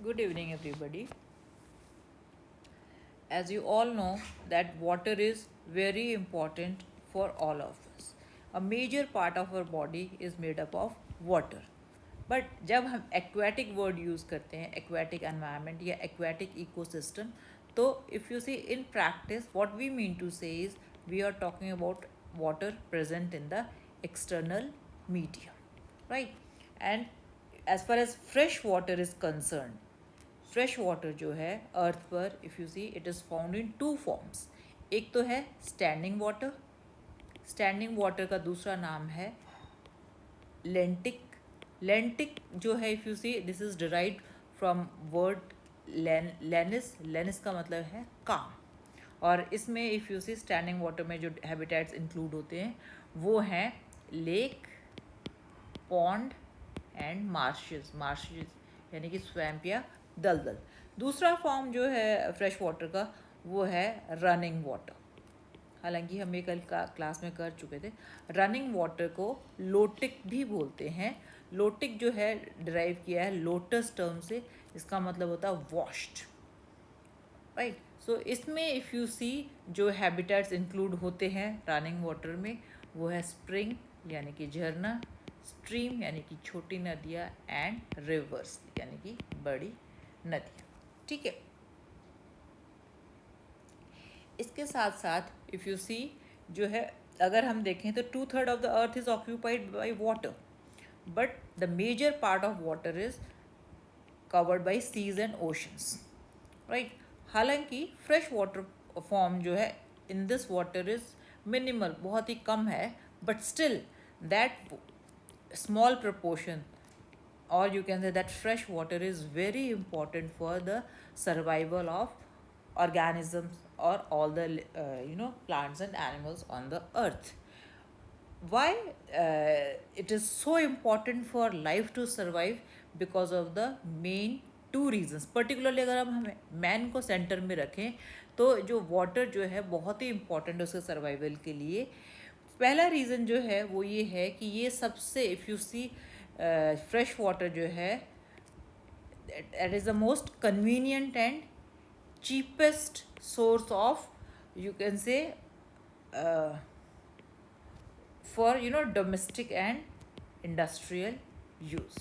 Good evening, everybody. As you all know, that water is very important for all of us. A major part of our body is made up of water. But जब हम aquatic word use करते हैं aquatic environment या aquatic ecosystem, तो if you see in practice what we mean to say is we are talking about water present in the external media, right? And as far as fresh water is concern, fresh water जो है earth पर if you see it is found in two forms. एक तो है standing water. Standing water का दूसरा नाम है लेंटिक. लेंटिक जो है if you see this is derived from word lenis. Lenis का मतलब है काम. और इसमें if you see standing water में जो हैबिटेट्स इंक्लूड होते हैं वो हैं lake, pond and marshes. Marshes यानी कि स्वैम्प या दलदल. दूसरा फॉर्म जो है फ्रेश वाटर का वो है रनिंग वाटर. हालांकि हम ये कल क्लास में कर चुके थे. रनिंग वाटर को लोटिक भी बोलते हैं. लोटिक जो है डिराइव किया है लोटस टर्म से. इसका मतलब होता है वॉश्ड, राइट? सो इसमें इफ़ यू सी जो हैबिटेट्स इंक्लूड होते हैं रनिंग वाटर में वो है स्प्रिंग यानी कि झरना, स्ट्रीम यानी कि छोटी नदियाँ, एंड रिवर्स यानी कि बड़ी नदियाँ. ठीक है. इसके साथ साथ इफ़ यू सी जो है अगर हम देखें तो 2/3 of the earth is occupied by water, but the major part of water is covered by seas and oceans, right? हालांकि फ्रेश वाटर फॉर्म जो है in this water is minimal, बहुत ही कम है, but still that small proportion, or you can say that fresh water is very important for the survival of organisms or all the plants and animals on the earth. Why it is so important for life to survive? Because of the main two reasons. particularly अगर हम man को centre में रखें तो जो water जो है बहुत ही इम्पॉर्टेंट है उसके सर्वाइवल के लिए. पहला रीज़न जो है वो ये है कि ये सबसे if you see fresh water जो है that is the most convenient and cheapest source of, you can say, for domestic and industrial use.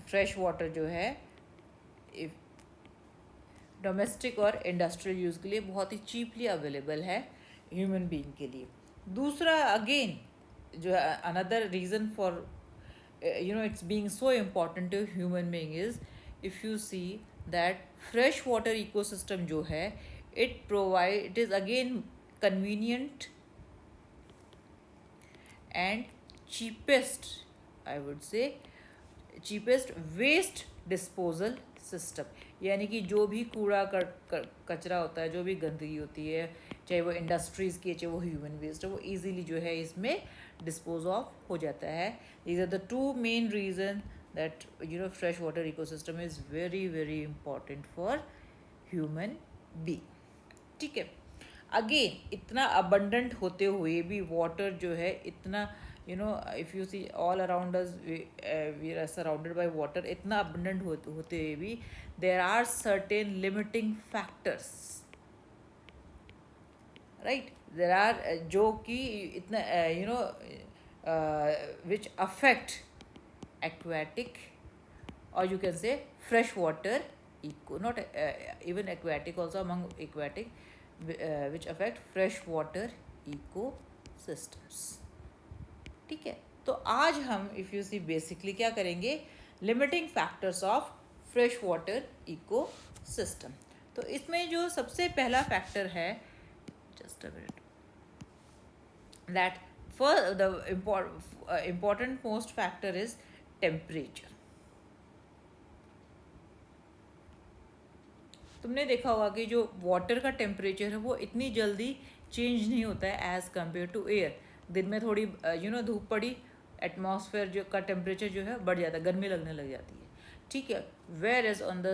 Fresh water जो है डोमेस्टिक और इंडस्ट्रियल यूज़ के लिए बहुत ही चीपली अवेलेबल है ह्यूमन बीइंग के लिए. दूसरा अगेन जो another reason for it's being so important to human being is if you see that fresh water ecosystem जो है it is again convenient and cheapest, I would say, cheapest waste disposal system. यानी कि जो भी कूड़ा कचरा होता है, जो भी गंदगी होती है, चाहे वो इंडस्ट्रीज़ की है चाहे वो ह्यूमन वेस्ट है, वो इजीली जो है इसमें डिस्पोज ऑफ हो जाता है. These are the two main reason that fresh water ecosystem is very very important for human be. ठीक है. अगेन इतना अबंडेंट होते हुए भी वाटर जो है इतना if you see all around us we are surrounded by water. इतना abundant होते हुए भी there are certain limiting factors, right? there are जो कि इतना which affect aquatic, or you can say fresh water eco, not even aquatic, also among aquatic which affect fresh water ecosystems. ठीक है. तो आज हम इफ़ यू सी बेसिकली क्या करेंगे, limiting factors of fresh water ecosystem. तो इसमें जो सबसे पहला फैक्टर है, just a minute, that first the important most factor is temperature. तुमने देखा होगा कि जो वाटर का टेम्परेचर है वो इतनी जल्दी चेंज नहीं होता है एज़ कम्पेयर टू एयर. दिन में थोड़ी धूप पड़ी, एटमॉस्फेयर जो का टेम्परेचर जो है बढ़ जाता है, गर्मी लगने लग जाती है. ठीक है. Whereas on the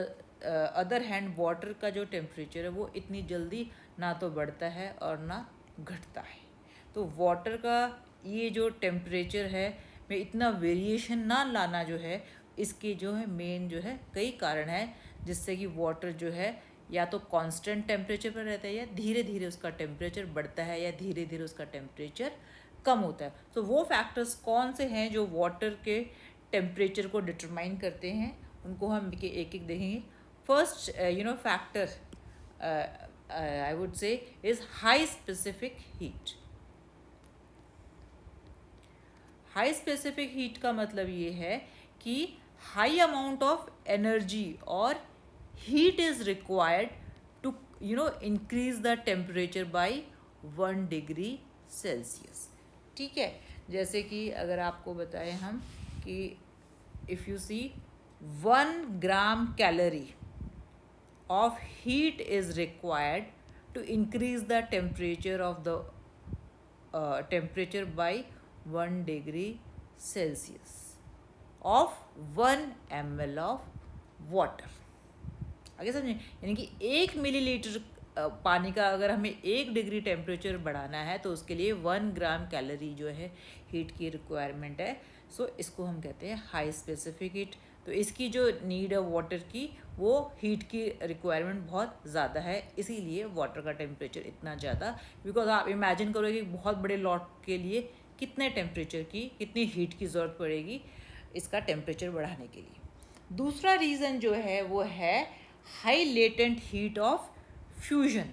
other hand water का जो टेम्परेचर है वो इतनी जल्दी ना तो बढ़ता है और ना घटता है. तो वाटर का ये जो टेम्परेचर है में इतना वेरिएशन ना लाना जो है इसके जो है मेन जो है कई कारण है जिससे कि वाटर जो है या तो कांस्टेंट टेम्परेचर पर रहता है या धीरे धीरे उसका टेम्परेचर बढ़ता है या धीरे धीरे उसका टेम्परेचर कम होता है। तो वो फैक्टर्स कौन से हैं जो वाटर के टेम्परेचर को डिटरमाइन करते हैं, उनको हम एक एक देखेंगे। First factor I would say is high specific heat। High specific heat का मतलब ये है कि हाई अमाउंट ऑफ एनर्जी और heat is required to increase the temperature by 1 degree Celsius. ठीक है, जैसे कि अगर आपको बताएं हम कि if you see 1 gram calorie of heat is required to increase the temperature of the temperature by 1 degree Celsius of 1 ml of water। आगे समझे, यानी कि 1 मिलीलीटर पानी का अगर हमें 1 डिग्री टेम्परेचर बढ़ाना है तो उसके लिए 1 ग्राम कैलोरी जो है हीट की रिक्वायरमेंट है। सो इसको हम कहते हैं हाई स्पेसिफिक हीट। तो इसकी जो नीड है वाटर की, वो हीट की रिक्वायरमेंट बहुत ज़्यादा है, इसीलिए वाटर का टेम्परेचर इतना ज़्यादा। बिकॉज आप इमेजिन करो कि बहुत बड़े लॉट के लिए कितने टेम्परेचर की, कितनी हीट की ज़रूरत पड़ेगी इसका टेम्परेचर बढ़ाने के लिए। दूसरा रीज़न जो है वो है high latent heat of fusion.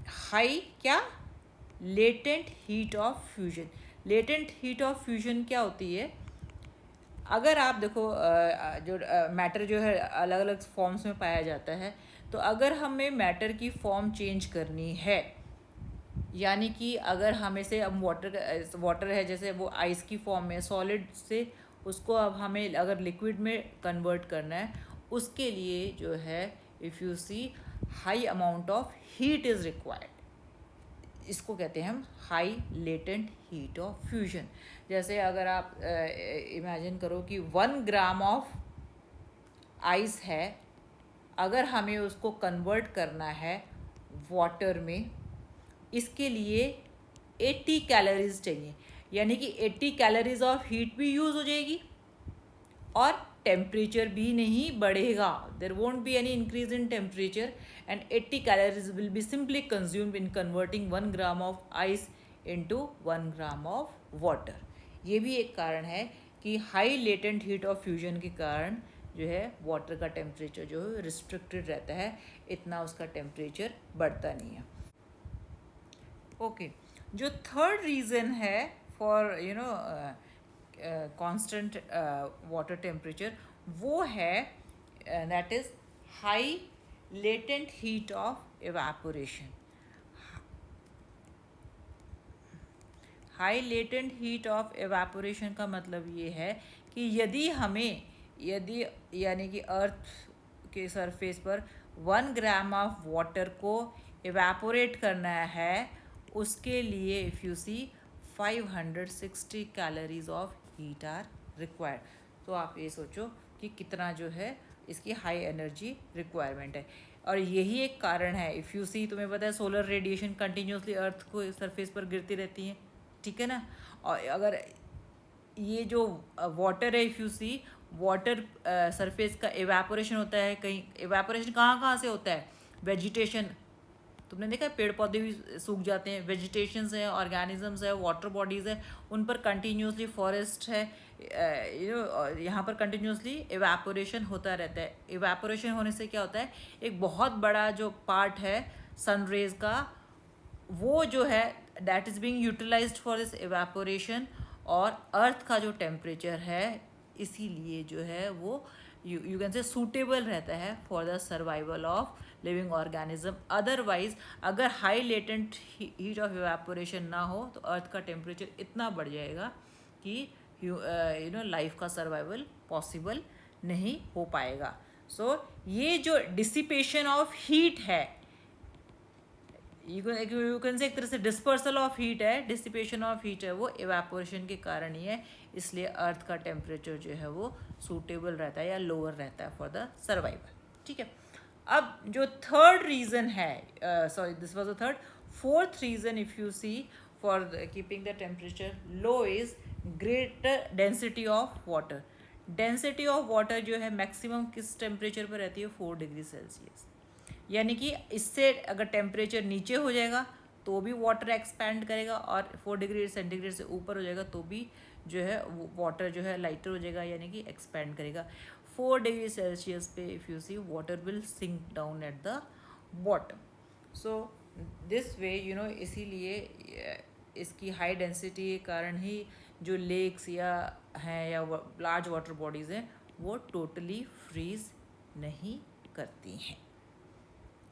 High क्या? Latent heat of fusion. Latent heat of fusion क्या होती है? अगर आप देखो जो मैटर जो है अलग अलग फॉर्म्स में पाया जाता है, तो अगर हमें मैटर की फॉर्म चेंज करनी है, यानी कि अगर हमें से अब वाटर है, जैसे वो आइस की फॉर्म में सॉलिड से उसको अब हमें अगर लिक्विड में कन्वर्ट करना है, उसके लिए जो है if you see high amount of heat is required. इसको कहते हैं हम high latent heat of fusion. जैसे अगर आप इमेजिन करो कि 1 ग्राम ऑफ आइस है, अगर हमें उसको कन्वर्ट करना है वाटर में, इसके लिए 80 कैलोरीज चाहिए, यानी कि 80 कैलोरीज ऑफ हीट भी यूज़ हो जाएगी और टेम्परेचर भी नहीं बढ़ेगा। देर won't be any increase in temperature and 80 calories will be simply consumed in converting 1 gram of ice into 1 gram of water। ये भी एक कारण है कि high latent heat of fusion के कारण जो है वाटर का टेम्परेचर जो है रिस्ट्रिक्टेड रहता है, इतना उसका टेम्परेचर बढ़ता नहीं है। ओके, जो थर्ड रीज़न है फॉर कांस्टेंट वाटर टेम्परेचर, वो है that is high latent heat of evaporation. High latent heat of evaporation का मतलब ये है कि यदि यानी कि अर्थ के सरफेस पर 1 ग्राम ऑफ वाटर को एवापोरेट करना है, उसके लिए if you see 560 calories of heat are required. तो आप ये सोचो कि कितना जो है इसकी हाई एनर्जी रिक्वायरमेंट है। और यही एक कारण है, इफ़ यू सी, तुम्हें पता है सोलर रेडिएशन कंटिन्यूसली अर्थ को सरफेस पर गिरती रहती है, ठीक है ना। और अगर ये जो वाटर है, if you see water surface का एवापोरेशन होता है, कहीं एवापोरेशन कहाँ से होता है? वेजिटेशन, तुमने देखा है पेड़ पौधे भी सूख जाते हैं, वेजिटेशंस है, ऑर्गेनिजम्स है, वाटर बॉडीज़ है, उन पर कंटिन्यूसली फॉरेस्ट है, यहाँ पर कंटिन्यूसली एवापोरेशन होता रहता है। एवापोरेशन होने से क्या होता है, एक बहुत बड़ा जो पार्ट है सन रेज का, वो जो है that is being utilized for this evaporation, और अर्थ का जो टेम्परेचर है इसीलिए जो है वो यू कैन से सूटेबल रहता है for the survival of living organism. Otherwise अगर high latent heat of evaporation ना हो तो अर्थ का टेम्परेचर इतना बढ़ जाएगा कि लाइफ का सर्वाइवल पॉसिबल नहीं हो पाएगा। सो ये जो डिसिपेशन ऑफ हीट है, यू कैन से एक तरह से डिस्पर्सल ऑफ हीट है, डिसिपेशन ऑफ हीट है, वो एवापोरेशन के कारण ही है, इसलिए अर्थ का टेम्परेचर जो है वो सूटेबल रहता है या लोअर रहता है फॉर द सर्वाइवल। ठीक है, अब जो थर्ड रीज़न है, sorry this was the third, fourth reason if you see for keeping the temperature low is greater density of water. Density of water जो है मैक्सिमम किस टेम्परेचर पर रहती है, 4 डिग्री सेल्सियस. यानी कि इससे अगर टेम्परेचर नीचे हो जाएगा तो भी वाटर एक्सपैंड करेगा, और 4 डिग्री सेंटीग्रेड से ऊपर हो जाएगा तो भी जो है वाटर जो है लाइटर हो जाएगा, यानी कि एक्सपैंड करेगा. 4 डिग्री सेल्सियस पे if you see water will sink down at the bottom. So this way इसीलिए इसकी हाई डेंसिटी के कारण ही जो लेक्स या हैं या लार्ज वाटर बॉडीज़ हैं वो टोटली फ्रीज नहीं करती हैं.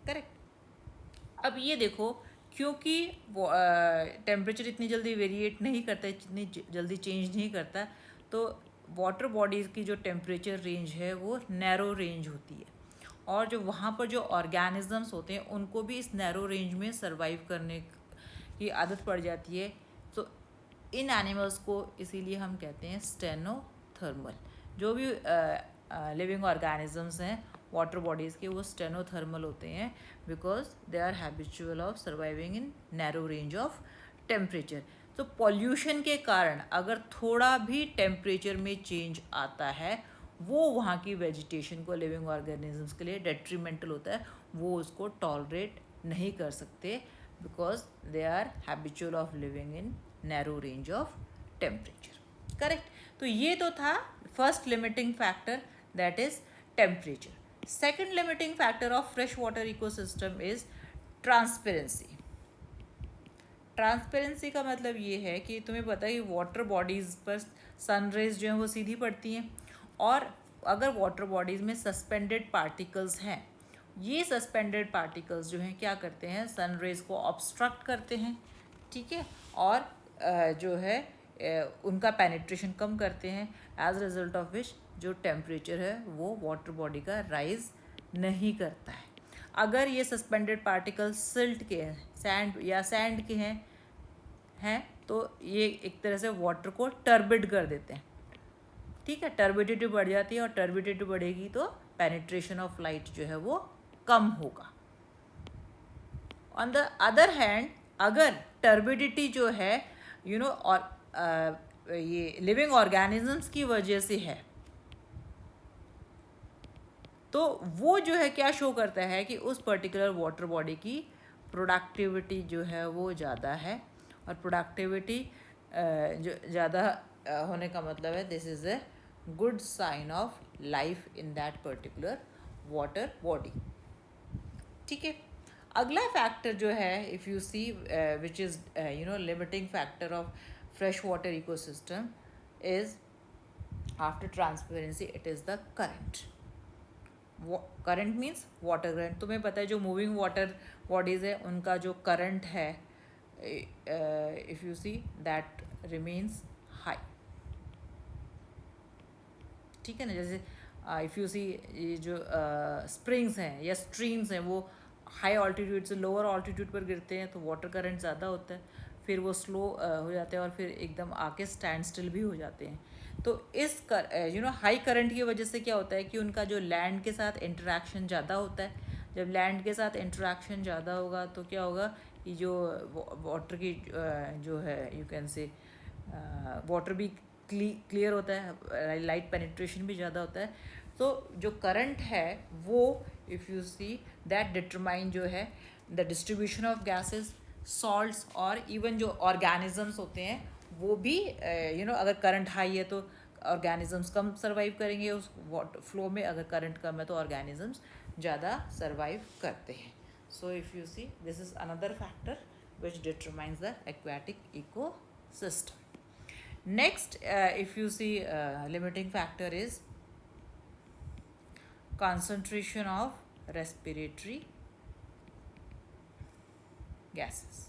करेक्ट. अब ये देखो, क्योंकि टेम्परेचर इतनी जल्दी वेरिएट नहीं करता, इतनी जल्दी चेंज नहीं करता, तो वाटर बॉडीज़ की जो टेम्परेचर रेंज है वो नैरो रेंज होती है, और जो वहाँ पर जो ऑर्गेनिजम्स होते हैं उनको भी इस नैरो रेंज में सर्वाइव करने की आदत पड़ जाती है. तो इन एनिमल्स को इसीलिए हम कहते हैं स्टेनोथर्मल. जो भी लिविंग ऑर्गेनिजम्स हैं वाटर बॉडीज़ के, वो स्टेनोथर्मल होते हैं because they are habitual of surviving in narrow range of temperature. तो पॉल्यूशन के कारण अगर थोड़ा भी टेम्परेचर में चेंज आता है वो वहाँ की वेजिटेशन को, लिविंग ऑर्गेनिजम्स के लिए डेट्रीमेंटल होता है. वो उसको टॉलरेट नहीं कर सकते because they are habitual of living in narrow range of temperature. Correct. तो ये तो था first limiting factor, that is temperature. Second limiting factor of fresh water ecosystem is transparency. Transparency का मतलब ये है कि तुम्हें पता है कि वाटर बॉडीज़ पर सन रेज जो हैं वो सीधी पड़ती हैं, और अगर वाटर बॉडीज़ में सस्पेंडेड पार्टिकल्स हैं, ये सस्पेंडेड पार्टिकल्स जो हैं क्या करते हैं, सन रेज को ऑब्स्ट्रक्ट करते हैं. ठीक है. और जो है उनका पेनिट्रेशन कम करते हैं, एज रिजल्ट ऑफ विच जो टेम्परेचर है वो वाटर बॉडी का राइज नहीं करता है. अगर ये सस्पेंडेड पार्टिकल्स सिल्ट के हैं, सैंड के हैं तो ये एक तरह से वाटर को टर्बिड कर देते हैं. ठीक है. टर्बिडिटी बढ़ जाती है, और टर्बिडिटी बढ़ेगी तो पेनिट्रेशन ऑफ लाइट जो है वो कम होगा. ऑन द अदर हैंड, अगर टर्बिडिटी जो है और ये लिविंग ऑर्गेनिजम्स की वजह से है, तो वो जो है क्या शो करता है कि उस पर्टिकुलर वाटर बॉडी की प्रोडक्टिविटी जो है वो ज़्यादा है. और प्रोडक्टिविटी जो ज़्यादा होने का मतलब है this is a good sign of life in that particular water body. ठीक है. अगला फैक्टर जो है if you see which is limiting factor of fresh water ecosystem is after transparency, it is the current. Current means water current. तुम्हें पता है जो moving water bodies है उनका जो करंट है if you see that remains high. ठीक है ना. जैसे इफ़ यू सी ये जो स्प्रिंग्स हैं या स्ट्रीम्स हैं वो हाई ऑल्टीट्यूड से लोअर ऑल्टीट्यूड पर गिरते हैं तो वाटर करंट ज़्यादा होता है, फिर वो स्लो हो जाते हैं और फिर एकदम आके स्टैंड स्टिल भी हो जाते हैं. तो इस हाई करंट की वजह से क्या होता है कि उनका जो लैंड के साथ इंटरेक्शन ज़्यादा होता है. जब लैंड के साथ इंटरेक्शन ज़्यादा होगा तो क्या होगा कि जो वाटर की जो है यू कैन से वाटर भी क्लियर होता है, लाइट पेनिट्रेशन भी ज़्यादा होता है. तो जो करंट है वो if you see that determine जो है the distribution of gases, salts, और इवन जो ऑर्गेनिजम्स होते हैं वो भी अगर करंट हाई है तो ऑर्गेनिजम्स कम सर्वाइव करेंगे उस वाटर फ्लो में, अगर करंट कम है तो ऑर्गेनिजम्स ज़्यादा सर्वाइव करते हैं. So if you see this is another factor which determines the aquatic ecosystem. Next, if you see limiting factor is concentration of respiratory gases.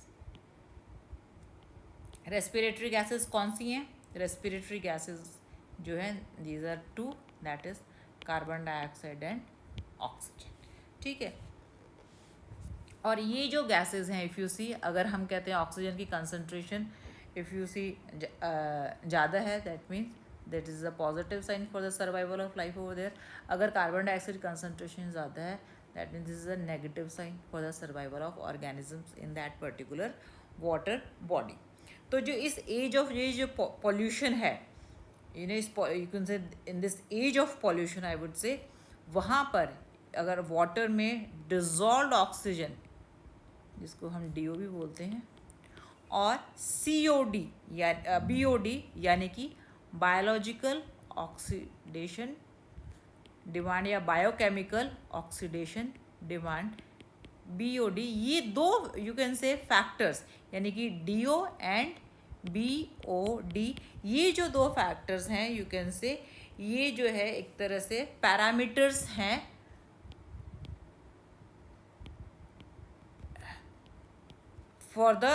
Respiratory gases कौन सी हैं? Respiratory gases जो हैं these are two, that is carbon dioxide and oxygen. ठीक है. और ये जो gases हैं इफ़ यू सी, अगर हम कहते हैं ऑक्सीजन की कंसनट्रेशन इफ़ यू सी ज़्यादा है that means that is a positive sign for the survival of life over there. अगर कार्बन डाइऑक्साइड कंसनट्रेशन ज़्यादा है that means this is a negative sign for the survival of organisms in that particular water body. तो जो इस as of ये जो pollution है, you can say in this age of pollution I would say, वहाँ पर अगर water में डिजॉल्व ऑक्सीजन, जिसको हम DO भी बोलते हैं, और COD या BOD यानी कि बायोलॉजिकल ऑक्सीडेशन डिमांड या बायोकेमिकल ऑक्सीडेशन डिमांड, BOD, ये दो यू कैन से फैक्टर्स, यानी कि DO एंड BOD, ये जो दो फैक्टर्स हैं यू कैन से, ये जो है एक तरह से पैरामीटर्स हैं for the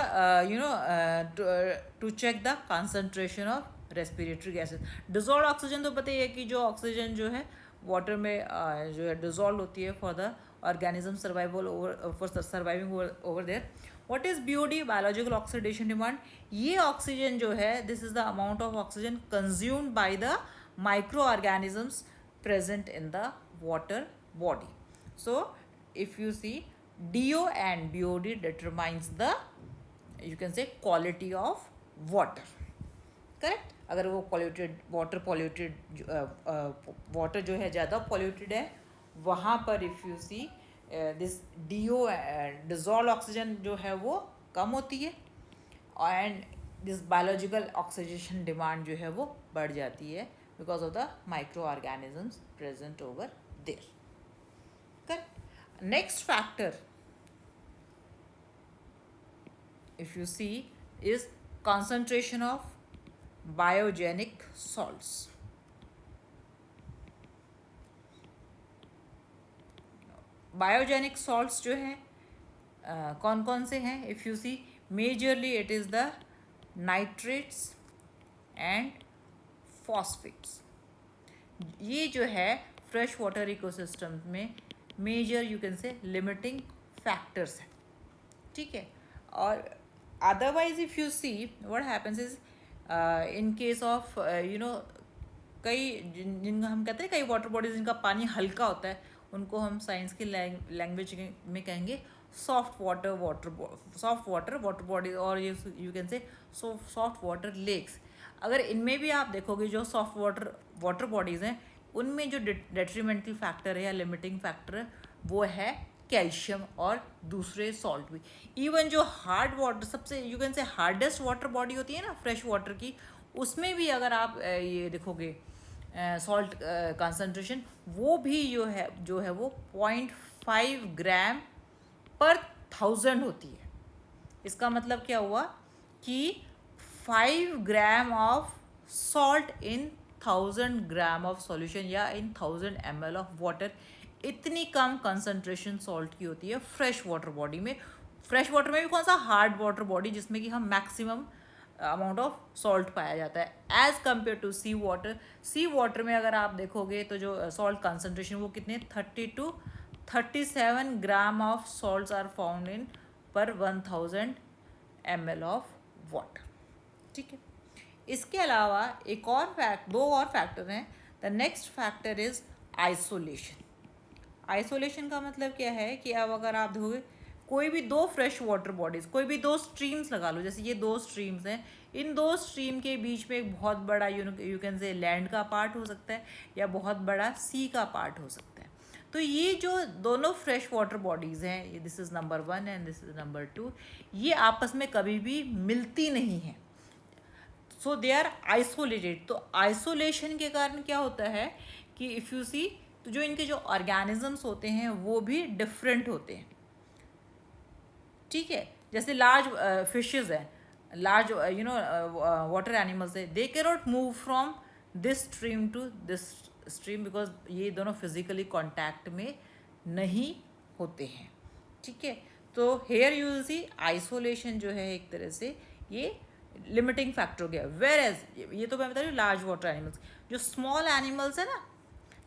to check the concentration of respiratory gases. Dissolve oxygen तो पता ही है कि जो ऑक्सीजन जो है वाटर में जो है डिजॉल्व होती है for the organism survival over for surviving over there. What is BOD? Biological oxidation demand. ये ऑक्सीजन जो है, this is the amount of oxygen consumed by the micro organisms present in the water body. So if you see, DO and BOD determines the you can say quality of water, correct? अगर वो polluted water जो है ज़्यादा polluted है, वहाँ पर if you see this DO dissolved oxygen जो है वो कम होती है, and this biological oxidation demand जो है वो बढ़ जाती है because of the microorganisms present over there, correct? Next factor, if you see, is concentration of biogenic salts. Biogenic salts जो हैं कौन कौन से हैं? If you see, majorly it is the nitrates and phosphates. ये जो है फ्रेश वाटर इकोसिस्टम में major you can say limiting factors है, ठीक है? और otherwise if you see what happens is in case of कई जिन हम कहते हैं कई वाटर बॉडीज जिनका पानी हल्का होता है, उनको हम साइंस की लैंग्वेज में कहेंगे सॉफ्ट वाटर वाटर बॉडीज, और you can say soft water lakes. अगर इनमें भी आप देखोगे जो सॉफ्ट वाटर बॉडीज़ हैं, उनमें जो डेट्रीमेंटल फैक्टर है या लिमिटिंग फैक्टर है वो है कैल्शियम और दूसरे सॉल्ट भी। इवन जो हार्ड वाटर, सबसे यू कैन से हार्डेस्ट वाटर बॉडी होती है ना फ्रेश वाटर की, उसमें भी अगर आप ये देखोगे सॉल्ट कंसंट्रेशन, वो भी जो है वो 0.5 ग्राम पर 1000 होती है। इसका मतलब क्या हुआ कि 5 gram of salt in 1000 gram of solution या इन 1000 ml ऑफ वाटर, इतनी कम कंसंट्रेशन सॉल्ट की होती है फ्रेश वाटर बॉडी में। फ्रेश वाटर में भी कौन सा, हार्ड वाटर बॉडी, जिसमें कि हम मैक्सिमम अमाउंट ऑफ सॉल्ट पाया जाता है as compare to sea water. Sea water में अगर आप देखोगे तो जो सॉल्ट कंसंट्रेशन वो कितने 30 to 37 gram of salts are found in per 1000 ml of water, ठीक है? इसके अलावा एक और दो और फैक्टर हैं। The next factor is isolation. Isolation का मतलब क्या है कि अब अगर आप देखोगे कोई भी दो फ्रेश वाटर बॉडीज़, कोई भी दो स्ट्रीम्स लगा लो, जैसे ये दो स्ट्रीम्स हैं, इन दो स्ट्रीम के बीच में एक बहुत बड़ा यू कैन से लैंड का पार्ट हो सकता है या बहुत बड़ा सी का पार्ट हो सकता है। तो ये जो दोनों फ्रेश वाटर बॉडीज़ हैं, this is number 1 and this is number 2, ये आपस में कभी भी मिलती नहीं हैं, सो दे आर आइसोलेटेड। तो आइसोलेशन के कारण क्या होता है कि इफ़ यू सी, तो जो इनके जो ऑर्गेनिजम्स होते हैं वो भी डिफरेंट होते हैं, ठीक है? जैसे लार्ज फिशेज हैं, लार्ज वाटर एनिमल्स है, they can not move from this stream to this stream because ये दोनों फिजिकली कॉन्टैक्ट में नहीं होते हैं, ठीक है? तो here you will see isolation जो है एक तरह से ये लिमिटिंग फैक्टर हो गया। वेयर एज ये तो मैं बता रही हूँ लार्ज वाटर एनिमल्स, जो स्मॉल एनिमल्स है ना,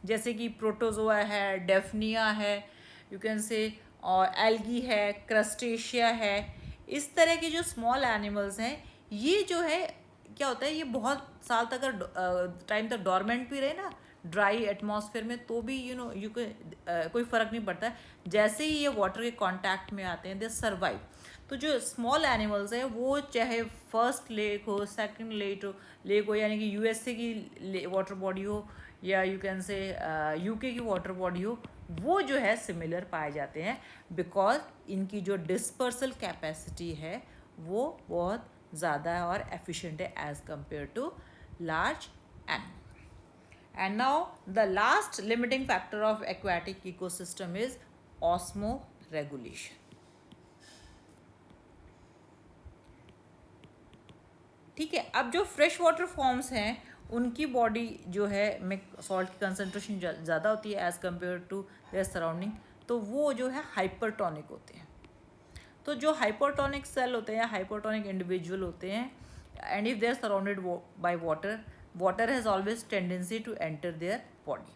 जैसे कि प्रोटोजोआ है, डेफनिया है, यू कैन से, और एल्गी है, क्रस्टेशिया है, इस तरह के जो स्मॉल एनिमल्स हैं, ये जो है क्या होता है, ये बहुत साल तक अगर टाइम तक डॉर्मेंट भी रहे ना ड्राई एटमॉस्फेयर में, तो भी कोई फ़र्क नहीं पड़ता है। जैसे ही ये वाटर के कांटेक्ट में आते हैं दे सर्वाइव। तो जो स्मॉल एनिमल्स हैं वो चाहे फर्स्ट लेक हो, सेकंड लेक हो, यानी कि यूएसए की वाटर बॉडी हो या यू कैन से यूके की वाटर बॉडी हो, वो जो है सिमिलर पाए जाते हैं बिकॉज इनकी जो डिस्पर्सल कैपेसिटी है वो बहुत ज़्यादा है और एफिशिएंट है as compare to large animal. And now the last limiting factor of aquatic ecosystem is osmoregulation. ठीक है, अब जो फ्रेश वाटर फॉर्म्स हैं उनकी बॉडी जो है में सॉल्ट की कंसनट्रेशन ज़्यादा होती है as compare to their surrounding, तो वो जो है हाइपरटोनिक होते हैं. तो जो हाइपरटोनिक सेल होते हैं, हाइपरटोनिक इंडिविजुअल होते हैं, and if they are surrounded by water, water has always tendency to enter their body.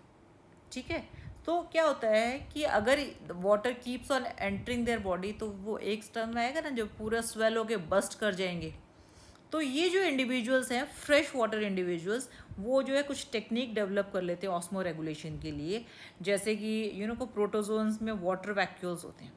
ठीक है, तो क्या होता है कि अगर water keeps on entering their body तो वो एक स्टर्म में आएगा ना जो पूरा स्वेल होके बस्ट कर जाएंगे. तो ये जो इंडिविजुअल्स हैं फ्रेश वाटर इंडिविजुअल्स, वो जो है कुछ टेक्निक डेवलप कर लेते हैं ऑस्मो रेगुलेशन के लिए. जैसे कि को प्रोटोजोन्स में वाटर वैक्यूल्स होते हैं.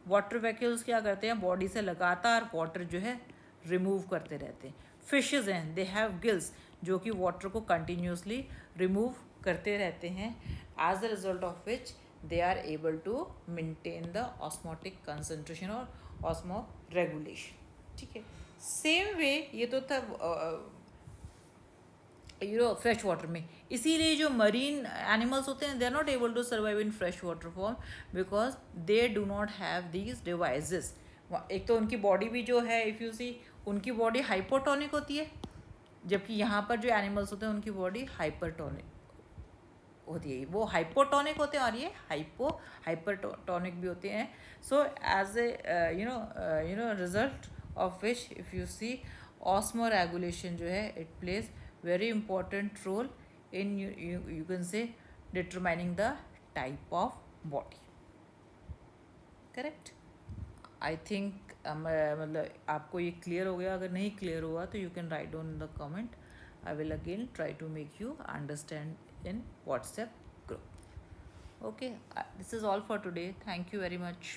वाटर वैक्यूल्स क्या करते हैं, बॉडी से लगातार वाटर जो है रिमूव करते रहते हैं. फिशेज हैं, दे हैव गिल्स, जो कि वाटर को कंटिन्यूसली रिमूव करते रहते हैं, as a result of which they are able to maintain the osmotic concentration और ऑस्मो रेगुलेशन. ठीक है, सेम वे ये तो था फ्रेश वाटर में. इसीलिए जो मरीन एनिमल्स होते हैं they are not able to survive in fresh water form because they do not have these devices. एक तो उनकी बॉडी भी जो है, इफ़ यू सी, उनकी बॉडी हाइपोटोनिक होती है, जबकि यहाँ पर जो एनिमल्स होते हैं उनकी बॉडी हाइपरटोनिक होती है. वो हाइपोटोनिक होते हैं और ये हाइपरटोनिक भी होते हैं. So as a result of which if you see osmo regulation जो है it plays very important role in you can say determining the type of body. Correct? I think मतलब आपको ये क्लियर हो गया. अगर नहीं क्लियर हुआ तो you can write down in the comment. I will again try to make you understand in WhatsApp group. Okay, this is all for today. Thank you very much.